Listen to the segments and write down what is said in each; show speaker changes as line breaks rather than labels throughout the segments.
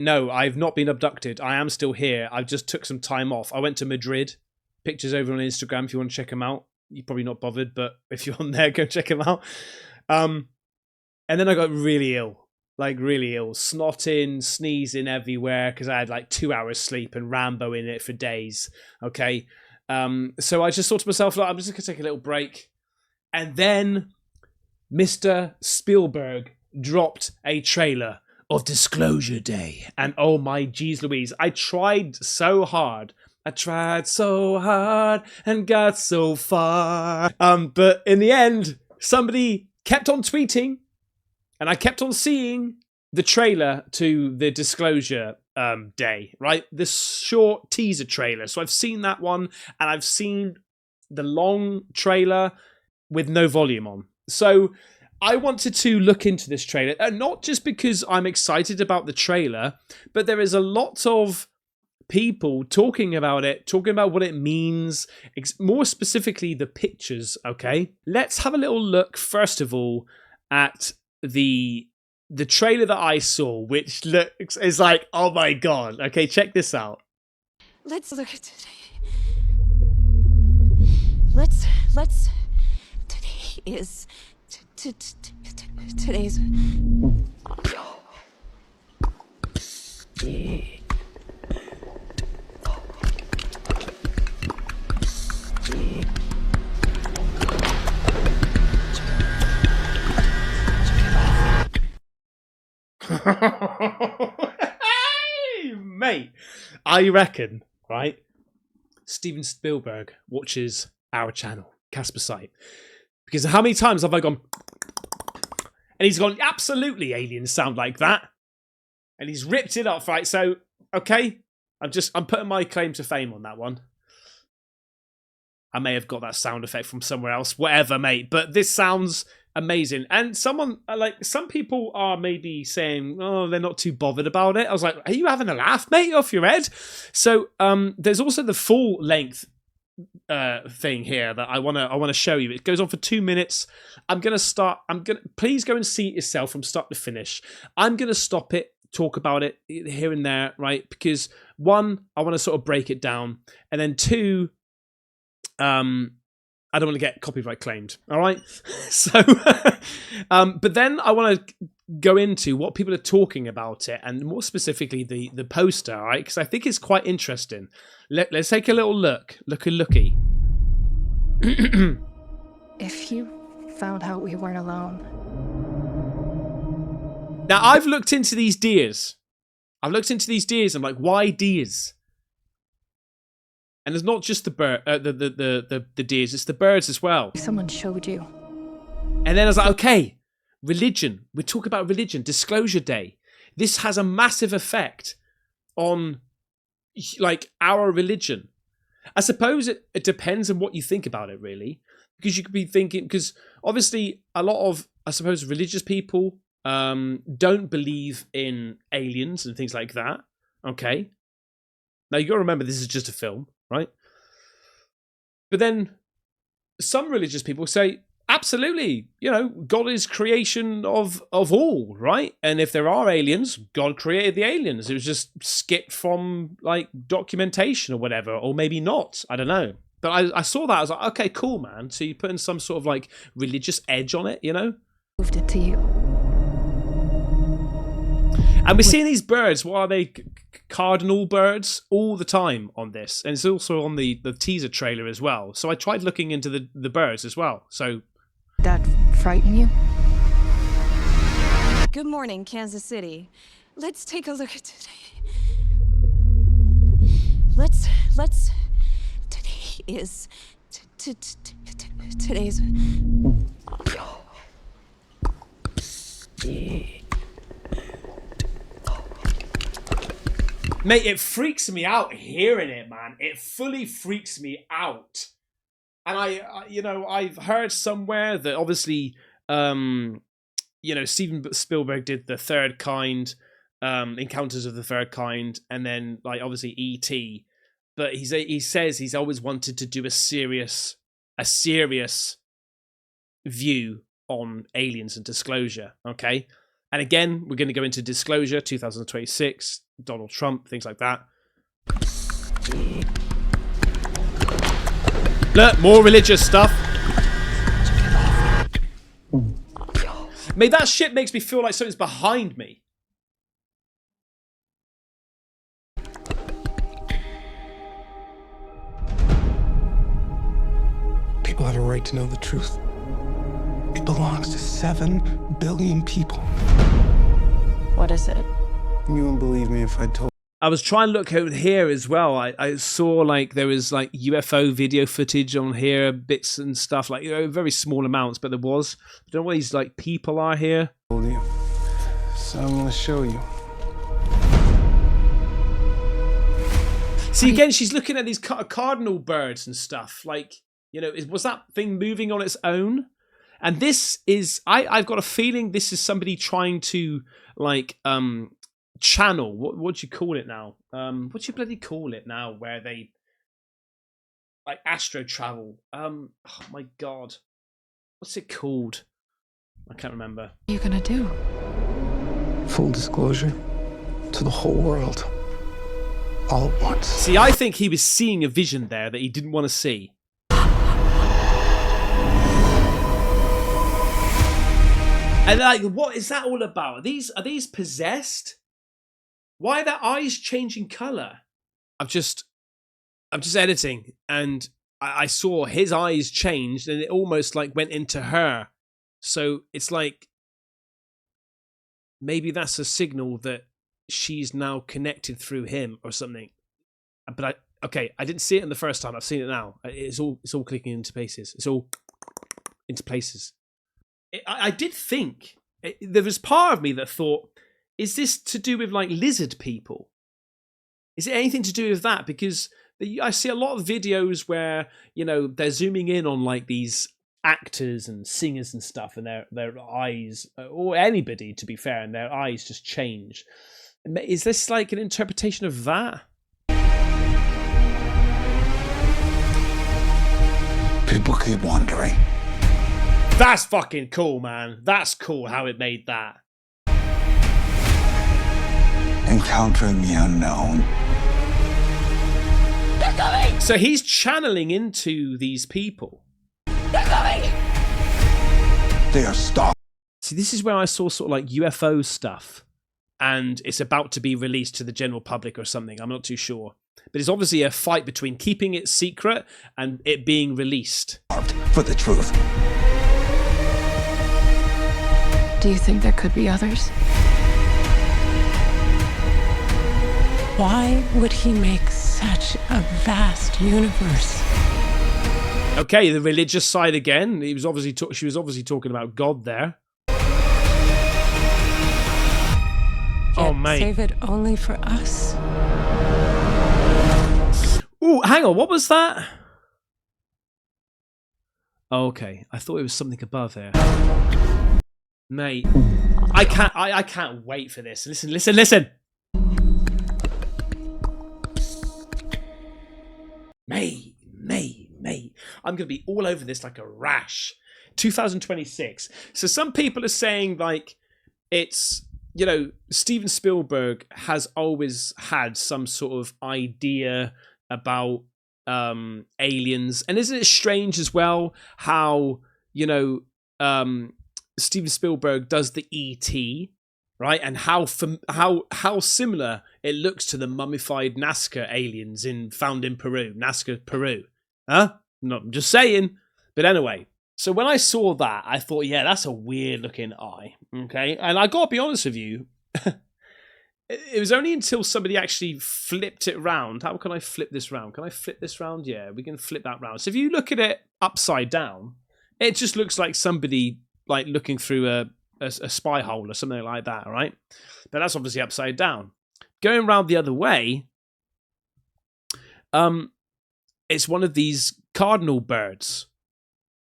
No, I've not been abducted. I am still here. I just took some time off. I went to Madrid. Pictures over on Instagram if you want to check them out. You're probably not bothered, but if you're on there, go check them out. And then I got really ill. Like really ill. Snotting, sneezing everywhere because I had like 2 hours sleep and Rambo in it for days. Okay. So I just thought to myself, like, I'm just going to take a little break. And then Mr. Spielberg dropped a trailer of Disclosure Day. And oh my geez Louise, I tried so hard and got so far. But in the end, somebody kept on tweeting and I kept on seeing the trailer to the Disclosure Day, right? This short teaser trailer. So I've seen that one and I've seen the long trailer with no volume on. So I wanted to look into this trailer, not just because I'm excited about the trailer, but there is a lot of people talking about it, talking about what it means, more specifically the pictures, okay? Let's have a little look, first of all, at the trailer that I saw, which looks is like, oh my god. Okay, check this out.
Let's look at today. Let's today is today's
Hey, mate, I reckon, right? Steven Spielberg watches our channel, Caspersight. Because how many times have I gone and he's gone, absolutely aliens sound like that. And he's ripped it off, right? So, okay, I'm putting my claim to fame on that one. I may have got that sound effect from somewhere else, whatever, mate. But this sounds amazing. And some people are maybe saying, oh, they're not too bothered about it. I was like, are you having a laugh, mate, off your head? So there's also the full length thing here that I wanna show you. It goes on for 2 minutes. Please go and see it yourself from start to finish. I'm gonna stop it, talk about it here and there, right? Because one, I want to sort of break it down, and then two, I don't want to get copyright claimed. All right. So, but then I want to go into what people are talking about it, and more specifically the poster, all right? Because I think it's quite interesting. Let's take a little look. Looky.
If you found out we weren't alone.
Now I've looked into these deers. I'm like, why deers? And it's not just the deers, it's the birds as well.
Someone showed you.
And then I was like, okay, religion. We talk about religion, Disclosure Day. This has a massive effect on like our religion. I suppose it depends on what you think about it, really. Because you could be thinking, because obviously a lot of, I suppose, religious people don't believe in aliens and things like that. Okay. Now you got to remember this is just a film, right? But then some religious people say, absolutely, God is creation of all, right? And if there are aliens, God created the aliens. It was just skipped from like documentation or whatever, or maybe not. I don't know. But I saw that. I was like, okay, cool, man. So you're putting some sort of like religious edge on it,
Moved it to you.
And we're seeing these birds. What are they? Cardinal birds all the time on this. And it's also on the teaser trailer as well. So I tried looking into the birds as well. So
That frighten you?
Good morning, Kansas City. Let's take a look at today. Let's today is today's
mate, it freaks me out hearing it, man. It fully freaks me out. And I've heard somewhere that obviously, Steven Spielberg did The Third Kind, Encounters of the Third Kind, and then like obviously E.T. But he says he's always wanted to do a serious view on aliens and disclosure. Okay, and again we're going to go into Disclosure 2026. Donald Trump, things like that. Look, more religious stuff. Mate, that shit makes me feel like something's behind me.
People have a right to know the truth. It belongs to 7 billion people.
What is it?
You wouldn't believe me if I told.
I was trying to look over here as well. I saw like there was like UFO video footage on here, bits and stuff, like, you know, very small amounts, but there was. I don't know what these like people are here.
You. So I'm gonna show you.
See, again, she's looking at these cardinal birds and stuff. Like, you know, was that thing moving on its own? And this is, I've got a feeling this is somebody trying to like channel. What do you call it now? What do you bloody call it now? Where they like astro travel? Oh my god, what's it called? I can't remember.
What are you gonna do?
Full disclosure to the whole world, all at once.
See, I think he was seeing a vision there that he didn't want to see. And like, what is that all about? Are these possessed? Why are their eyes changing color? I'm just editing, and I saw his eyes changed, and it almost like went into her. So it's like maybe that's a signal that she's now connected through him or something. But I didn't see it in the first time. I've seen it now. It's all clicking into places. It's all into places. I did think there was part of me that thought, is this to do with like lizard people? Is it anything to do with that? Because I see a lot of videos where, you know, they're zooming in on like these actors and singers and stuff, and their eyes, or anybody to be fair, and their eyes just change. Is this like an interpretation of that?
People keep wondering.
That's fucking cool, man. That's cool how it made that.
Encountering the unknown.
They're coming!
So he's channeling into these people.
They're coming!
They are stopped.
See, this is where I saw sort of like UFO stuff, and it's about to be released to the general public or something. I'm not too sure. But it's obviously a fight between keeping it secret and it being released.
For the truth.
Do you think there could be others?
Why would he make such a vast universe?
Okay, the religious side again. She was obviously talking about God there. Oh,
Yet
mate.
Save it only for us.
Ooh, hang on. What was that? Oh, okay, I thought it was something above here. Mate, I can't wait for this. Listen. Mate. I'm going to be all over this like a rash. 2026. So some people are saying like it's, you know, Steven Spielberg has always had some sort of idea about aliens. And isn't it strange as well how, you know, Steven Spielberg does the E.T., right? And how similar it looks to the mummified Nazca aliens found in Peru. Nazca, Peru. Huh? I'm just saying. But anyway, so when I saw that, I thought, yeah, that's a weird looking eye. Okay? And I got to be honest with you, it was only until somebody actually flipped it round. How can I flip this round? Can I flip this round? Yeah, we can flip that round. So if you look at it upside down, it just looks like somebody like looking through a spy hole or something like that, right? But that's obviously upside down. Going round the other way, it's one of these cardinal birds,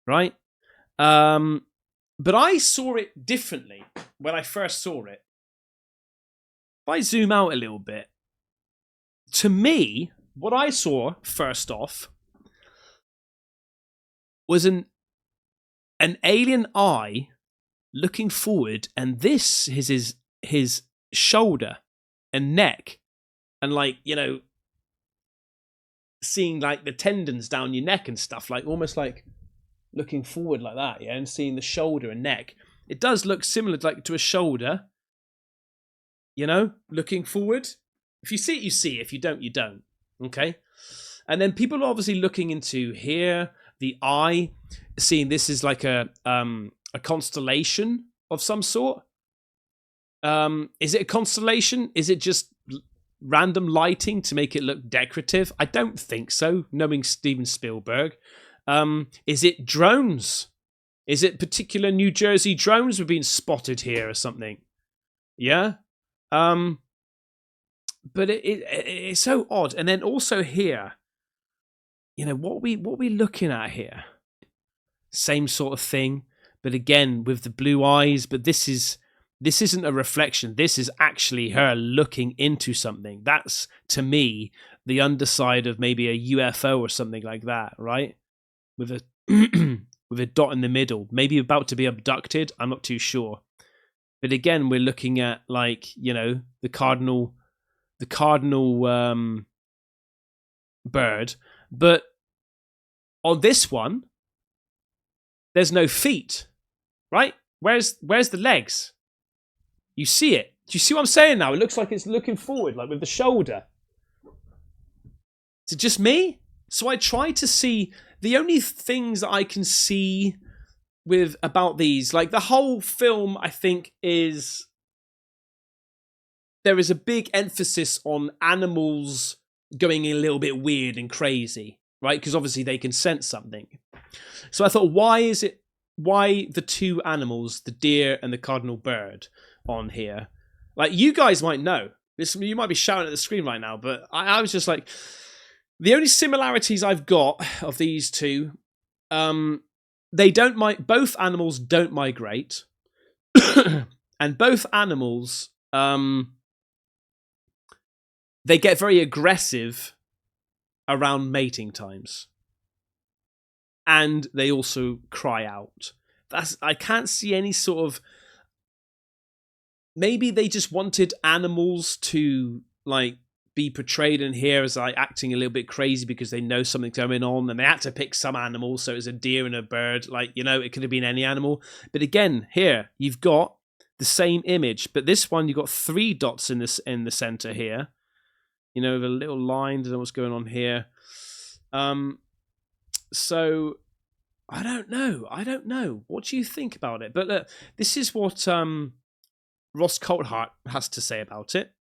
right? But I saw it differently when I first saw it. If I zoom out a little bit, to me, what I saw first off was an alien eye looking forward, and this is his shoulder and neck and like, you know, seeing like the tendons down your neck and stuff, like almost like looking forward like that, yeah, and seeing the shoulder and neck. It does look similar to a shoulder, you know, looking forward. If you see it, you see. If you don't, you don't. Okay. And then people are obviously looking into here, the eye, seeing this is like a constellation of some sort. Is it a constellation? Is it just random lighting to make it look decorative? I don't think so, knowing Steven Spielberg. Is it drones? Is it particular New Jersey drones were being spotted here or something? Yeah. But it's so odd. And then also here, you know, what we looking at here? Same sort of thing, but again with the blue eyes. But this isn't a reflection. This is actually her looking into something. That's, to me, the underside of maybe a UFO or something like that, right? With a with a dot in the middle, maybe about to be abducted. I'm not too sure. But again, we're looking at, like, you know, the cardinal bird. But on this one, there's no feet, right? Where's the legs? You see it. Do you see what I'm saying now? It looks like it's looking forward, like with the shoulder. Is it just me? So I try to see the only things that I can see with about these, like the whole film, I think is there is a big emphasis on animals going a little bit weird and crazy, right? Because obviously they can sense something. So I thought, why the two animals, the deer and the cardinal bird, on here? Like, you guys might know this, you might be shouting at the screen right now, but I was just like, the only similarities I've got of these two, both animals don't migrate, and both animals, they get very aggressive around mating times, and they also cry out. I can't see any sort of. Maybe they just wanted animals to, like, be portrayed in here as like acting a little bit crazy because they know something's going on, and they had to pick some animals, so it was a deer and a bird. Like, you know, it could have been any animal. But again, here you've got the same image, but this one you've got 3 dots in the center here. You know, the little line. Don't know what's going on here. So I don't know. What do you think about it? But this is what Ross Coulthart has to say about it.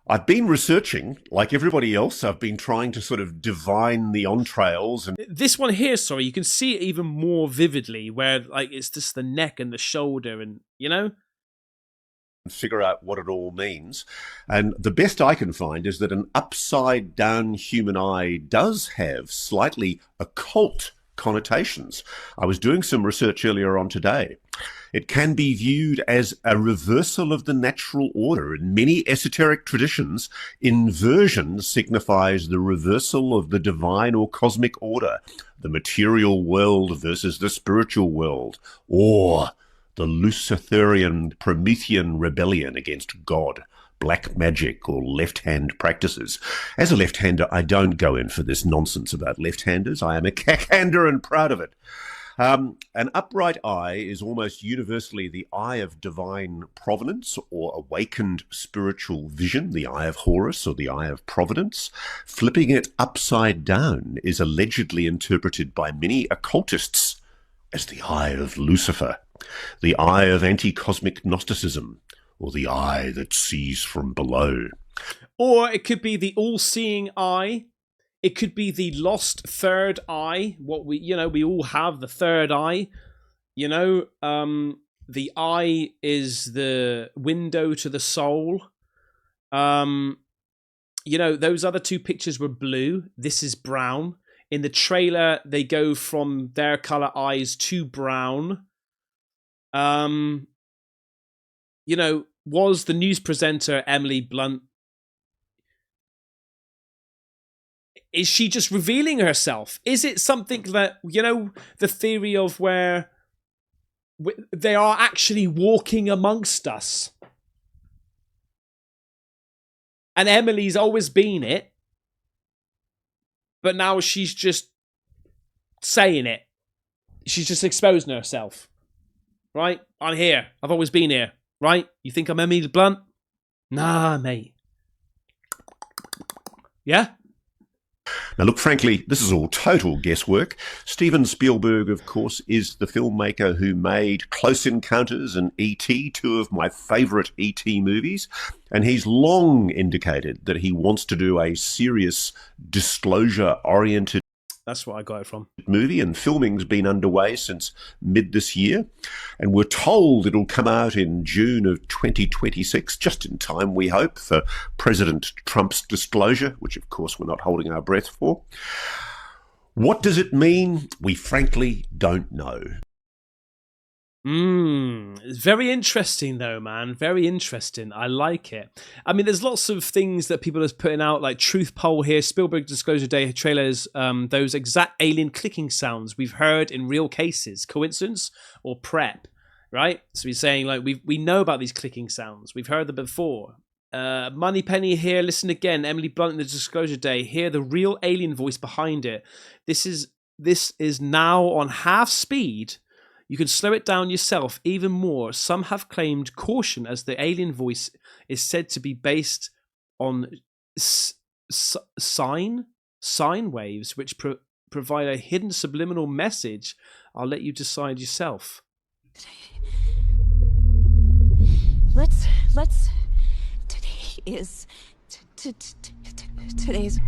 I've been researching, like everybody else. I've been trying to sort of divine the entrails. And
this one here, sorry, you can see it even more vividly, where like it's just the neck and the shoulder, and you know,
figure out what it all means. And the best I can find is that an upside down human eye does have slightly occult connotations. I was doing some research earlier on today. It can be viewed as a reversal of the natural order. In many esoteric traditions, inversion signifies the reversal of the divine or cosmic order, the material world versus the spiritual world, or the Luciferian Promethean rebellion against God, black magic, or left-hand practices. As a left-hander, I don't go in for this nonsense about left-handers. I am a cack-hander and proud of it. An upright eye is almost universally the eye of divine providence or awakened spiritual vision, the eye of Horus or the eye of providence. Flipping it upside down is allegedly interpreted by many occultists as the eye of Lucifer, the eye of anti-cosmic Gnosticism, or the eye that sees from below.
Or it could be the all-seeing eye. It could be the lost third eye. What we all have the third eye. You know, the eye is the window to the soul. You know, those other 2 pictures were blue. This is brown. In the trailer, they go from their color eyes to brown. You know, was the news presenter Emily Blunt, is she just revealing herself? Is it something that, you know, the theory of where they are actually walking amongst us? And Emily's always been it. But now she's just saying it. She's just exposing herself. Right? I'm here. I've always been here. Right? You think I'm Emily Blunt? Nah, mate. Yeah?
Now, look, frankly, this is all total guesswork. Steven Spielberg, of course, is the filmmaker who made Close Encounters and E.T., two of my favourite E.T. movies, and he's long indicated that he wants to do a serious disclosure-oriented
That's what I got it from.
movie, and filming's been underway since mid this year, and we're told it'll come out in June of 2026, just in time, we hope, for President Trump's disclosure, which of course we're not holding our breath for. What does it mean? We frankly don't know.
It's very interesting though, man. Very interesting. I like it. I mean, there's lots of things that people are putting out, like Truth Poll here, Spielberg Disclosure Day trailers, those exact alien clicking sounds we've heard in real cases. Coincidence or prep, right? So he's saying, like, we know about these clicking sounds. We've heard them before. Money Penny here, listen again. Emily Blunt in the Disclosure Day. Hear the real alien voice behind it. This is now on half speed. You can slow it down yourself even more. Some have claimed caution as the alien voice is said to be based on sine waves, which provide a hidden subliminal message. I'll let you decide yourself.
Let's. Today's.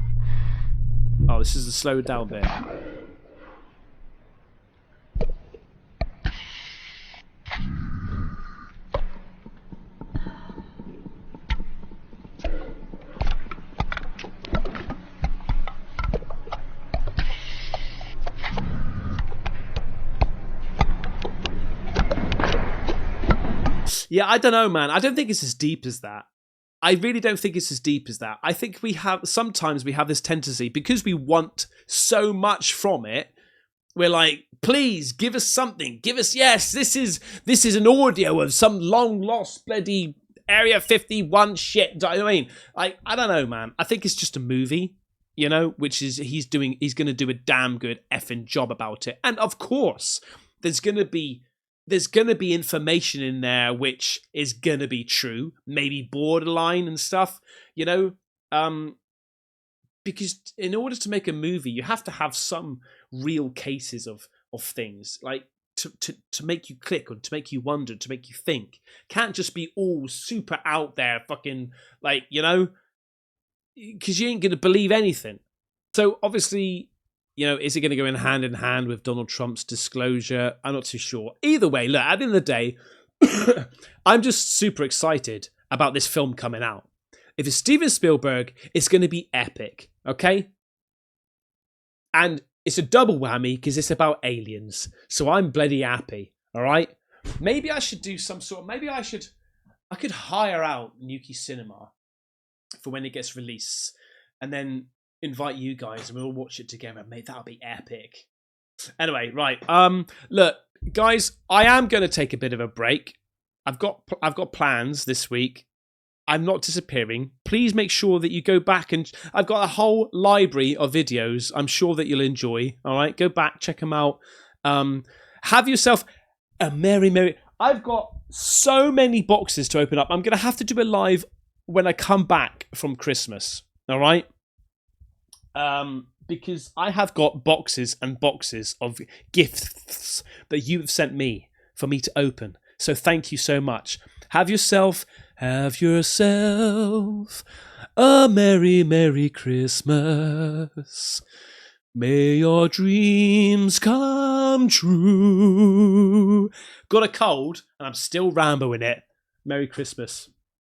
Oh, this is the slowed down bit. Yeah, I don't know, man. I don't think it's as deep as that. I really don't think it's as deep as that. I think sometimes we have this tendency, because we want so much from it, we're like, please give us something. Give us, yes, this is an audio of some long lost bloody Area 51 shit. Do you know what I mean? I don't know, man. I think it's just a movie, you know, which is he's going to do a damn good effing job about it. And of course, there's going to be information in there which is going to be true, maybe borderline and stuff, you know, because in order to make a movie, you have to have some real cases of things, like to make you click or to make you wonder, to make you think. Can't just be all super out there fucking, like, you know, because you ain't going to believe anything. So obviously, you know, is it going to go in hand with Donald Trump's disclosure? I'm not too sure. Either way, look, at the end of the day, I'm just super excited about this film coming out. If it's Steven Spielberg, it's going to be epic, okay? And it's a double whammy because it's about aliens. So I'm bloody happy, all right? Maybe I should do some sort of... I could hire out Nuki Cinema for when it gets released. And then invite you guys and we'll all watch it together. Mate, that'll be epic. Anyway, right. Look, guys, I am going to take a bit of a break. I've got plans this week. I'm not disappearing. Please make sure that you go back, and I've got a whole library of videos I'm sure that you'll enjoy. All right, go back, check them out. Have yourself a merry. I've got so many boxes to open up. I'm going to have to do a live when I come back from Christmas. All right. Because I have got boxes and boxes of gifts that you have sent me for me to open. So thank you so much. Have yourself a merry Christmas. May your dreams come true. Got a cold and I'm still Rambo in it. Merry Christmas.